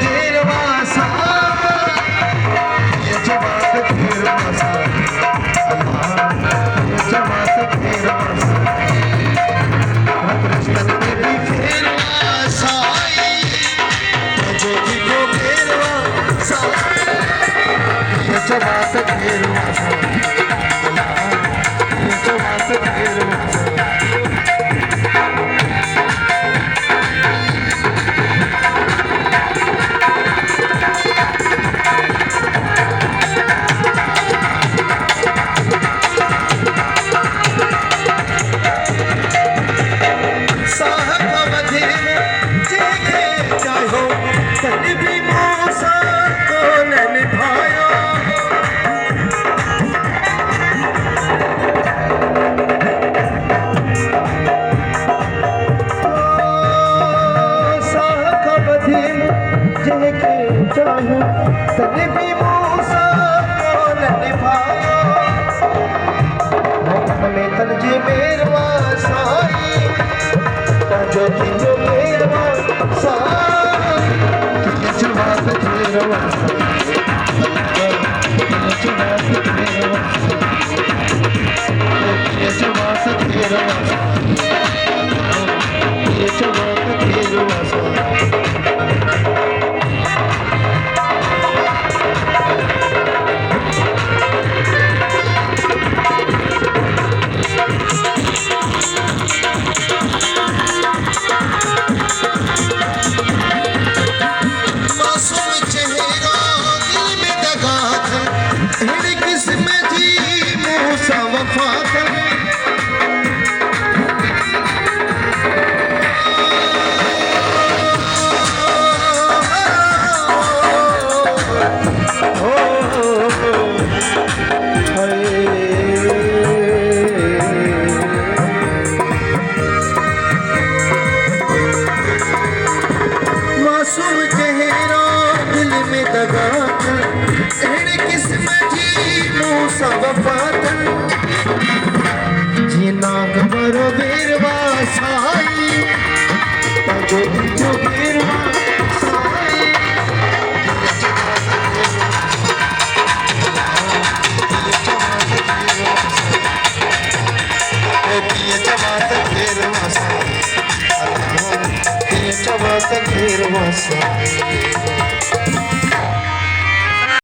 गेरवा सा ये जमात गेरवा सा ये जमात गेरवा सा कृष्ण तेरी गेरवा सा ज्योति को गेरवा सा ये जमात गेरवा सा ये जमात गेरवा सा तने भी मूसा को न निभाया हमें तंजे मेरवा साई तंजो जिंजो मेरवा साई ये जमात मेरवा साई ये जमात मेरवा साई ये जमात मेरवा साई ये जमात मेरवा साई जी नाग बरो वीरवा साई